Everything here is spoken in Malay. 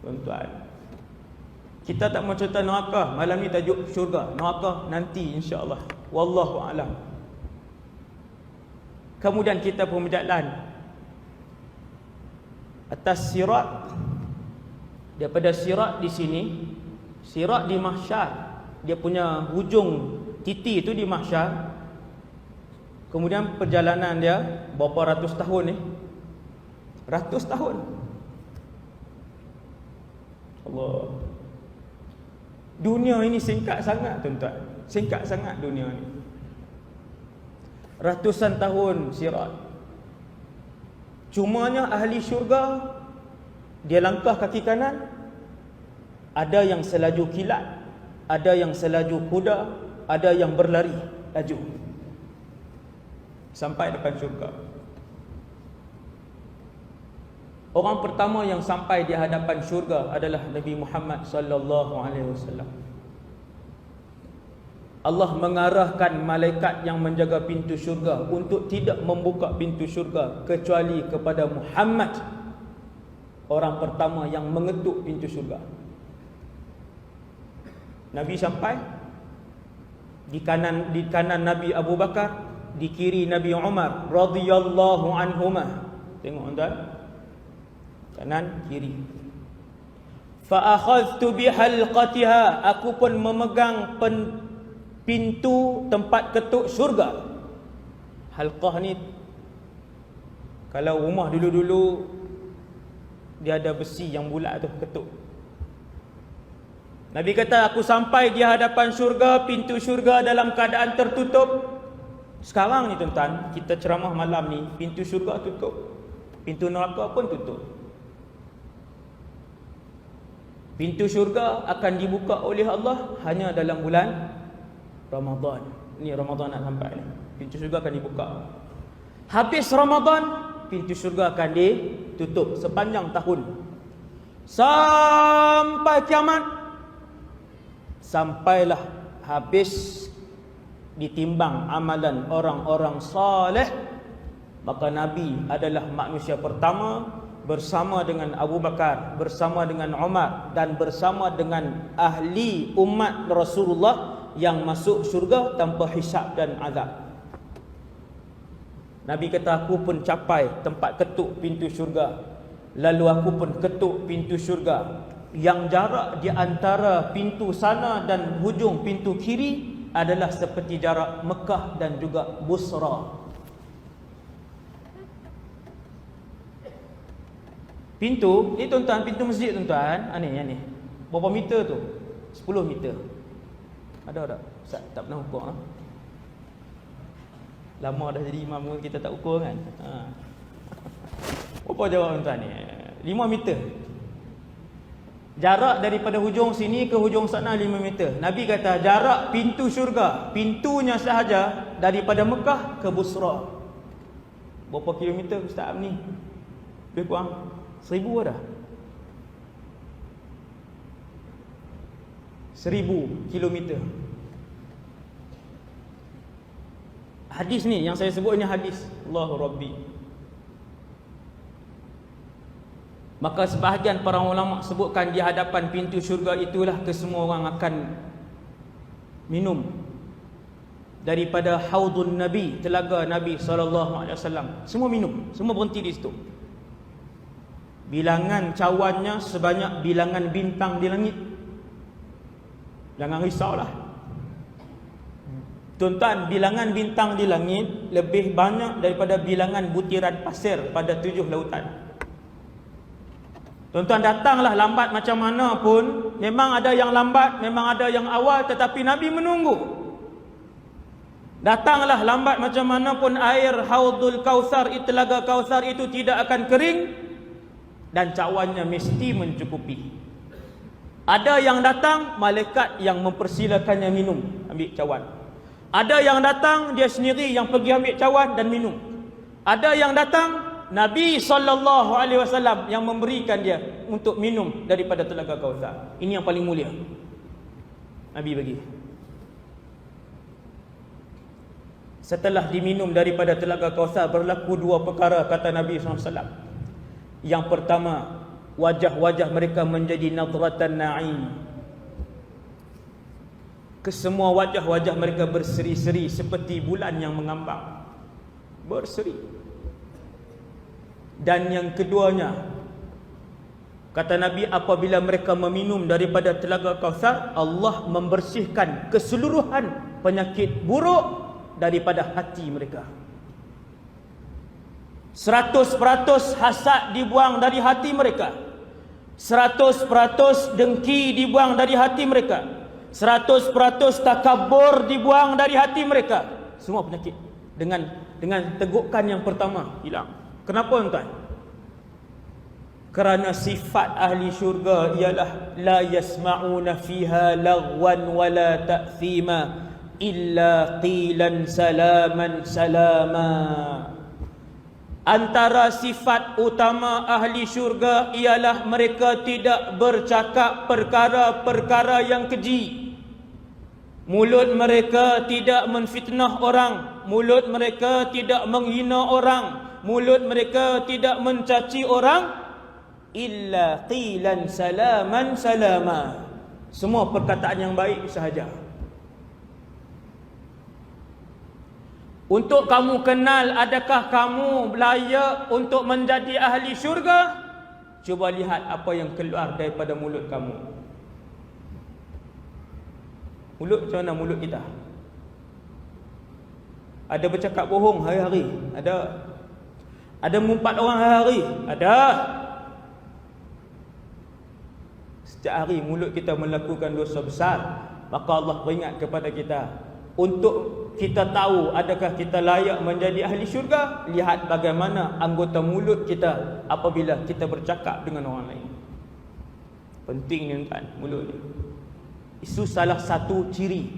tuan-tuan. Kita tak mau cerita neraka, malam ni tajuk syurga. Neraka nanti insya-Allah. Wallahu a'lam. Kemudian kita pun berjalan atas sirat. Daripada sirat di sini, sirat di mahsyar, dia punya hujung titi itu di mahsyar. Kemudian perjalanan dia berapa ratus tahun ni? Ratus tahun. Allah. Dunia ini singkat sangat tuan-tuan. Singkat sangat dunia ni. Ratusan tahun sirat. Cumanya ahli syurga, dia langkah kaki kanan, ada yang selaju kilat, ada yang selaju kuda, ada yang berlari laju sampai depan syurga. Orang pertama yang sampai di hadapan syurga adalah Nabi Muhammad sallallahu alaihi wasallam. Allah mengarahkan malaikat yang menjaga pintu syurga untuk tidak membuka pintu syurga kecuali kepada Muhammad, orang pertama yang mengetuk pintu syurga. Nabi sampai, di kanan Nabi Abu Bakar, di kiri Nabi Umar radhiyallahu anhumah. Tengok tuan, kanan kiri. Fa akhadhtu bihalqatiha, aku pun memegang pintu tempat ketuk syurga. Halqah ni, kalau rumah dulu-dulu dia ada besi yang bulat tu ketuk. Nabi kata, aku sampai di hadapan syurga, pintu syurga dalam keadaan tertutup. Sekarang ni tuan-tuan, kita ceramah malam ni, pintu syurga tutup, pintu neraka pun tutup. Pintu syurga akan dibuka oleh Allah hanya dalam bulan Ramadan. Ni Ramadan nak sampai ni, pintu syurga akan dibuka. Habis Ramadan, pintu syurga akan ditutup sepanjang tahun sampai kiamat. Sampailah habis ditimbang amalan orang-orang saleh, maka Nabi adalah manusia pertama bersama dengan Abu Bakar, bersama dengan Umar dan bersama dengan ahli umat Rasulullah yang masuk syurga tanpa hisab dan azab. Nabi kata, aku pun capai tempat ketuk pintu syurga, lalu aku pun ketuk pintu syurga. Yang jarak di antara pintu sana dan hujung pintu kiri adalah seperti jarak Mekah dan juga Busra. Pintu ni tuan-tuan, pintu masjid tuan-tuan, ni berapa meter tu? 10 meter. Ada tak? Ustaz tak pernah ukur lah. Lama dah jadi imam, kita tak ukur kan. Berapa jarak tuan-tuan ni? 5 meter. Jarak daripada hujung sini ke hujung sana 5 meter. Nabi kata jarak pintu syurga, pintunya sahaja daripada Mekah ke Busra, berapa kilometer Ustaz ni? Lebih kurang 1000 dah. 1000 kilometer. Hadis ni yang saya sebut ni hadis, Allahu Rabbi. Maka sebahagian para ulama sebutkan di hadapan pintu syurga itulah kesemua orang akan minum daripada haudun Nabi, telaga Nabi SAW. Semua minum, semua berhenti di situ. Bilangan cawannya sebanyak bilangan bintang di langit. Jangan risaulah tuan-tuan, bilangan bintang di langit lebih banyak daripada bilangan butiran pasir pada 7 lautan. Tuan-tuan, datanglah lambat macam mana pun, memang ada yang lambat, memang ada yang awal, tetapi Nabi menunggu. Datanglah lambat macam mana pun, air Haudul Kautsar, telaga Kautsar itu tidak akan kering dan cawannya mesti mencukupi. Ada yang datang, malaikat yang mempersilakannya minum, ambil cawan. Ada yang datang, dia sendiri yang pergi ambil cawan dan minum. Ada yang datang, Nabi SAW yang memberikan dia untuk minum daripada telaga Kautsar. Ini yang paling mulia, Nabi bagi. Setelah diminum daripada telaga Kautsar, berlaku 2 perkara, kata Nabi SAW. Yang pertama, wajah-wajah mereka menjadi nadratan na'im. Kesemua wajah-wajah mereka berseri-seri seperti bulan yang mengambang, berseri. Dan yang keduanya, kata Nabi, apabila mereka meminum daripada telaga Kausar, Allah membersihkan keseluruhan penyakit buruk daripada hati mereka. 100% hasad dibuang dari hati mereka, 100% dengki dibuang dari hati mereka, 100% takabur dibuang dari hati mereka. Semua penyakit dengan tegukan yang pertama hilang. Kenapa tuan? Kerana sifat ahli syurga ialah la yasma'una fiha lagwan wala ta'thima illa qilan salaman salama. Antara sifat utama ahli syurga ialah mereka tidak bercakap perkara-perkara yang keji. Mulut mereka tidak menfitnah orang, mulut mereka tidak menghina orang, mulut mereka tidak mencaci orang, illa qilan salaman salama. Semua perkataan yang baik sahaja. Untuk kamu kenal adakah kamu layak untuk menjadi ahli syurga, cuba lihat apa yang keluar daripada mulut kamu. Mulut macam mana mulut kita? Ada bercakap bohong hari-hari? Ada. Ada mengumpat orang hari-hari? Ada. Setiap hari mulut kita melakukan dosa besar, maka Allah peringat kepada kita. Untuk kita tahu adakah kita layak menjadi ahli syurga, lihat bagaimana anggota mulut kita apabila kita bercakap dengan orang lain. Penting ni kan mulut ni. Itu salah satu ciri